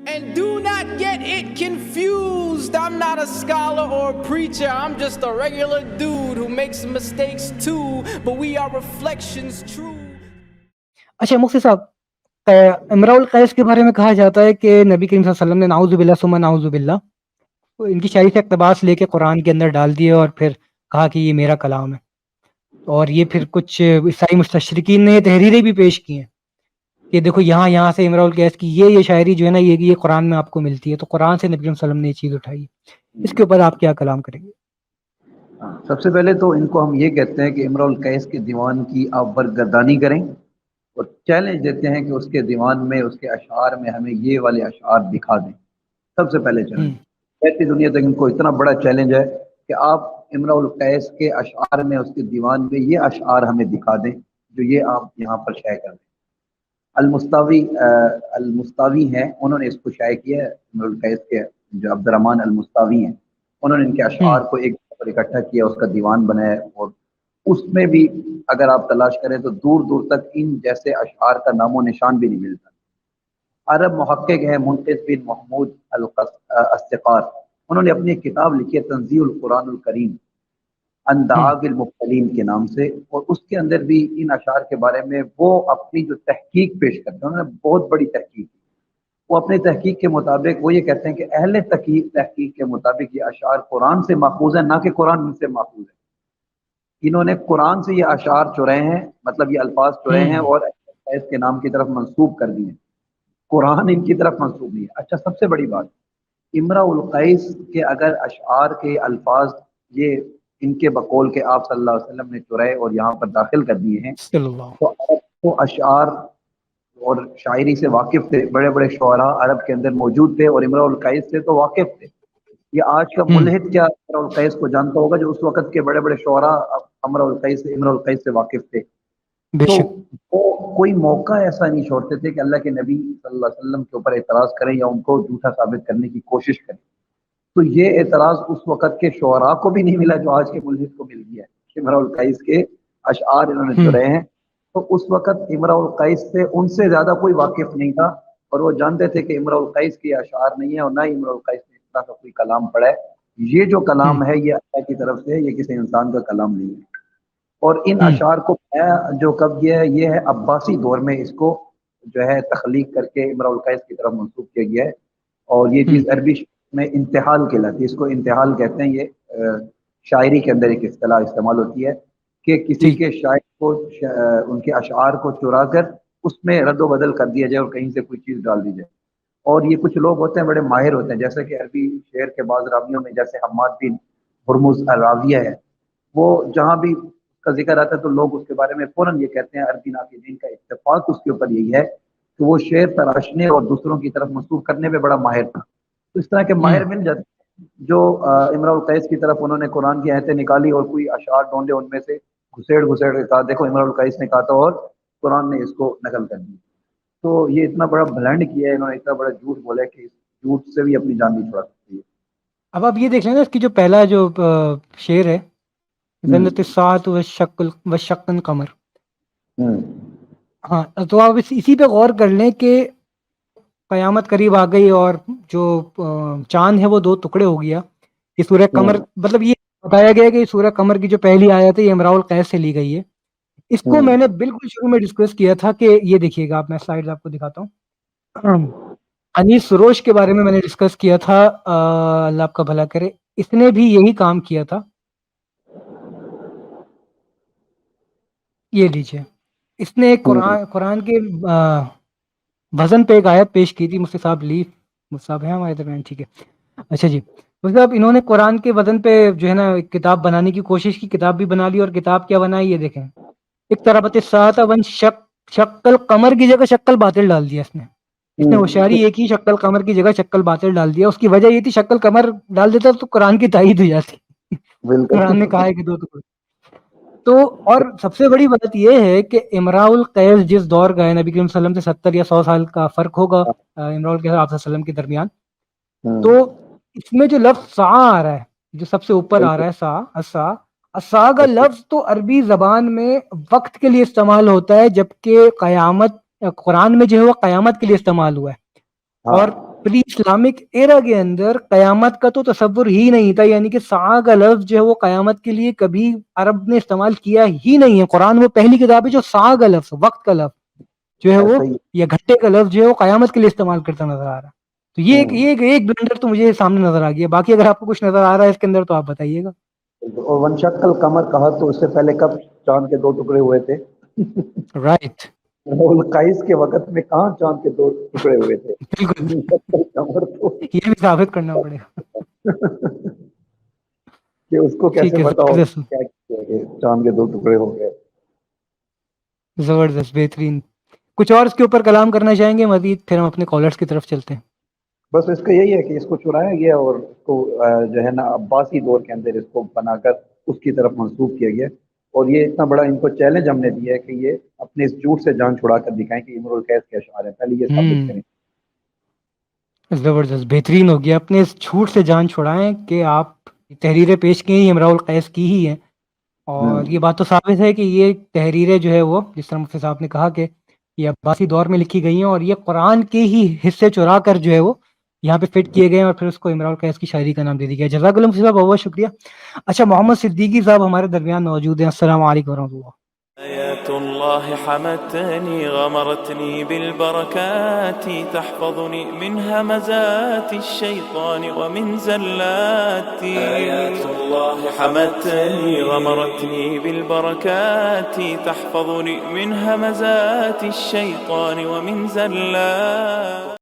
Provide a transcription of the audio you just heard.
And do not get it confused. I'm not a scholar or a preacher. I'm just a regular dude who makes mistakes too. But we are reflections true. اچھا مفتی صاحب، امراء القیس کے بارے میں کہا جاتا ہے کہ نبی کریم صلی اللہ علیہ وسلم نے نعوذ باللہ ثم نعوذ باللہ ان کی شاعری سے اقتباس لے کے قرآن کے اندر ڈال دیے اور پھر کہا کہ یہ میرا کلام ہے. اور یہ پھر کچھ عیسائی مستشرقین نے یہ تحریریں بھی پیش کی ہیں کہ دیکھو یہاں سے امراء القیس کی یہ شاعری جو ہے نا یہ قرآن میں آپ کو ملتی ہے. تو قرآن سے نبی کریم صلی اللہ علیہ وسلم نے یہ چیز اٹھائی ہے. اس کے اوپر آپ کیا کلام کریں گے؟ سب سے پہلے تو ان کو ہم یہ کہتے ہیں کہ امراء القیس کے دیوان کی آپ برگردانی کریں اور چیلنج دیتے ہیں کہ اس کے دیوان میں، اس کے اشعار میں ہمیں یہ والے اشعار دکھا دیں. سب سے پہلے چیلنج کہتی دنیا تک ان کو اتنا بڑا چیلنج ہے کہ آپ امراء القیس کے اشعار میں، اس کے دیوان میں یہ اشعار ہمیں دکھا دیں جو یہ آپ یہاں پر شائع کر دیں. المستاوی ہیں، انہوں نے اس کو شائع کیا ہے. امراء القیس کے جو عبد الرحمن المستاوی ہیں، انہوں نے ان کے اشعار کو ایک پر اکٹھا کیا، اس کا دیوان بنایا. اور اس میں بھی اگر آپ تلاش کریں تو دور دور تک ان جیسے اشعار کا نام و نشان بھی نہیں ملتا. عرب محقق ہیں منقذ بن محمود السقار، انہوں نے اپنی ایک کتاب لکھی ہے تنزیہ القرآن الکریم عن دعاوی المبتلین کے نام سے، اور اس کے اندر بھی ان اشعار کے بارے میں وہ اپنی جو تحقیق پیش کرتے ہیں، انہوں نے بہت بڑی تحقیق کی. وہ اپنی تحقیق کے مطابق وہ یہ کہتے ہیں کہ اہل تحقیق کے مطابق یہ اشعار قرآن سے ماخوذ ہیں، نہ کہ قرآن ان سے ماخوذ ہے. انہوں نے قرآن سے یہ اشعار چرائے ہیں، مطلب یہ الفاظ چرائے ہیں اور اس کے نام کی طرف منسوب کر دیے. قرآن ان کی طرف منسوب نہیں ہے. اچھا، سب سے بڑی بات، امراء القیس کے اگر اشعار کے الفاظ یہ ان کے بقول کے آپ صلی اللہ علیہ وسلم نے چرائے اور یہاں پر داخل کر دیے ہیں، تو اشعار اور شاعری سے واقف تھے. بڑے بڑے شعراء عرب کے اندر موجود تھے اور امراء القیس سے تو واقف تھے. یہ آج کا ملحد کیا امراء القیس کو جانتا ہوگا جو اس وقت کے بڑے بڑے شعراء امراء القیس سے واقف تھے. تو وہ کوئی موقع ایسا نہیں چھوڑتے تھے کہ اللہ کے نبی صلی اللہ علیہ وسلم کے اوپر اعتراض کریں یا ان کو جھوٹا ثابت کرنے کی کوشش کریں. تو یہ اعتراض اس وقت کے شعراء کو بھی نہیں ملا جو آج کے ملحد کو مل گیا ہے. امراء القیس کے اشعار انہوں نے چرائے ہیں، تو اس وقت امراء القیس سے ان سے زیادہ کوئی واقف نہیں تھا، اور وہ جانتے تھے کہ امراء القیس کے اشعار نہیں ہیں اور نہ ہی امراء القیس نے اس طرح کا کوئی کلام پڑھا ہے. یہ جو کلام ہے یہ اللہ کی طرف سے، یہ کسی انسان کا کلام نہیں ہے. اور ان اشعار کو جو کب کیا ہے یہ ہے عباسی دور میں، اس کو جو ہے تخلیق کر کے امراء القیس کی طرف منسوب کیا گیا ہے. اور یہ چیز عربی میں انتحال کہلاتی ہے، اس کو انتحال کہتے ہیں. یہ شاعری کے اندر ایک اصطلاح استعمال ہوتی ہے کہ کسی کے شاعر کو ان کے اشعار کو چرا کر اس میں رد و بدل کر دیا جائے اور کہیں سے کوئی چیز ڈال دی جائے. اور یہ کچھ لوگ ہوتے ہیں بڑے ماہر ہوتے ہیں، جیسے کہ عربی شعر کے بعض راویوں میں جیسے حماد بن ہرمز الراویہ ہے، وہ جہاں بھی کا ذکر آتا ہے تو لوگ اس کے بارے میں فوراً یہ کہتے ہیں، عربی ناقدین کا اتفاق اس کے اوپر یہی ہے کہ وہ شعر تراشنے اور دوسروں کی طرف منسوب کرنے میں بڑا ماہر تھا. تو اس طرح کے ماہر مل جاتے ہیں جو امراء القیس کی طرف انہوں نے قرآن کی آیتیں نکالی اور کوئی اشعار ڈھونڈے، ان میں سے گھسیڑ کے کہا دیکھو امراء القیس نے کہا تھا اور قرآن نے اس کو نقل کر دی. تو یہ اتنا بڑا بلینڈ کیا ہے انہوں نے، اتنا بڑا جھوٹ بولا ہے کہ اس جھوٹ سے بھی اپنی جان نہیں چھڑا سکتی ہے. اب آپ یہ دیکھ لیں نا، اس کی جو پہلا جو شعر ہے ذلت الساعۃ وشق القمر، ہاں تو آپ اسی پہ غور کر لیں کہ قیامت قریب آ گئی اور جو چاند ہے وہ دو ٹکڑے ہو گیا. یہ سورہ قمر، مطلب یہ بتایا گیا کہ سورہ قمر کی جو پہلی آیت ہے یہ امراء القیس سے لی گئی ہے. اس کو میں نے بالکل شروع میں ڈسکس کیا تھا کہ یہ دیکھیے گا، آپ میں سلائیڈ آپ کو دکھاتا ہوں. انیس سروش کے بارے میں نے ڈسکس کیا تھا، اللہ آپ کا بھلا کرے، اس نے بھی یہی کام کیا تھا. یہ لیجیے، اس نے قرآن کے بھزن پہ ایک آیت پیش کی تھی. مفتی صاحب صاحب ہیں ہمارے درمیان؟ ٹھیک ہے. اچھا جی، مطلب انہوں نے قرآن کے وزن پہ جو ہے نا ایک کتاب بنانے کی کوشش کی، کتاب بھی بنا لی. اور کتاب کیا بنائی یہ دیکھیں، ایک طربت سات ون شکل قمر کی جگہ شکل باطل ڈال دیا. اس نے ہوشیاری ایک ہی شکل قمر کی جگہ شکل باطل ڈال دیا. اس کی وجہ یہ تھی شکل قمر ڈال دیتا تو قرآن کی تائید ہو جاتی. قرآن نے کہا ہے کہ دو ٹکڑے. تو اور سب سے بڑی بات یہ ہے کہ امراء القیس جس دور کا ہے، نبی کریم صلی اللہ علیہ وسلم سے 70 یا 100 سال کا فرق ہوگا امراء القیس آپ صلی اللہ علیہ وسلم کے درمیان. تو اس میں جو لفظ سا آ رہا ہے، جو سب سے اوپر آ رہا ہے سا کا لفظ تو عربی زبان میں وقت کے لیے استعمال ہوتا ہے، جبکہ قیامت قرآن میں جو ہے وہ قیامت کے لیے استعمال ہوا ہے. اور پری اسلامک ایرا کے اندر قیامت کا تو تصور ہی نہیں تھا، یعنی کہ ساعہ کا لفظ جو ہے وہ قیامت کے لیے کبھی عرب نے استعمال کیا ہی نہیں ہے. قرآن وہ پہلی کتاب ہے جو ساعہ کا لفظ، وقت کا لفظ جو ہے وہ، یا گھنٹے کا لفظ جو ہے وہ قیامت کے لیے استعمال کرتا نظر آ رہا. تو یہ ایک بلنڈر تو مجھے سامنے نظر آ گیا. باقی اگر آپ کو کچھ نظر آ رہا ہے اس کے اندر تو آپ بتائیے گا. اور ونشق القمر کہا تو اس سے پہلے کب چاند کے 2 ٹکڑے ہوئے تھے؟ رائٹ، القیس کے وقت میں کہاں چاند کے 2 ٹکڑے ہوئے تھے؟ بالکل، ونشق القمر تو یہ بھی ثابت کرنا پڑے گا. کہ اس کو ٹھیک کیسے ہے، پتا ہو زبردست کیا کیا کہ چاند کے 2 ٹکڑے ہو گئے. زبردست، بہترین. کچھ اور اس کے اوپر کلام کرنا چاہیں گے مزید، پھر ہم اپنے کالرز کی طرف چلتے ہیں. بس اس کا یہی ہے کہ اس کو چرایا گیا اور اس کو جو ہے نا عباسی دور کے اندر اس کو بنا کر اس کی طرف منسوخ کیا گیا. اور یہ اتنا بڑا ان کو چیلنج ہم نے دیا ہے کہ یہ اپنے اس جھوٹ سے جان چھڑا کر دکھائیں کہ امرؤ القیس کے اشعار ہیں. پہلے یہ ثابت کریں. زبردست، بہترین ہو گیا. اپنے اس جھوٹ سے جان چھڑائیں کہ آپ تحریریں پیش کی ہیں امراء القیس کی ہی ہیں. اور یہ بات تو ثابت ہے کہ یہ تحریریں جو ہے وہ، جس طرح مفتی صاحب نے کہا کہ یہ عباسی دور میں لکھی گئی ہیں اور یہ قرآن کے ہی حصے چرا کر جو ہے وہ یہاں پہ فٹ کیے گئے ہیں اور پھر اس کو امراء القیس کی شاعری کا نام دے دیا گیا. جزاک اللہ مفتی صاحب، بہت شکریہ. اچھا، محمد صدیقی صاحب ہمارے درمیان موجود ہیں. السلام علیکم ورحمۃ اللہ. آيات الله حمتني غمرتني بالبركات تحفظني من همزات الشيطان ومن زلات. آيات الله حمتني غمرتني بالبركات تحفظني من همزات الشيطان ومن زلات.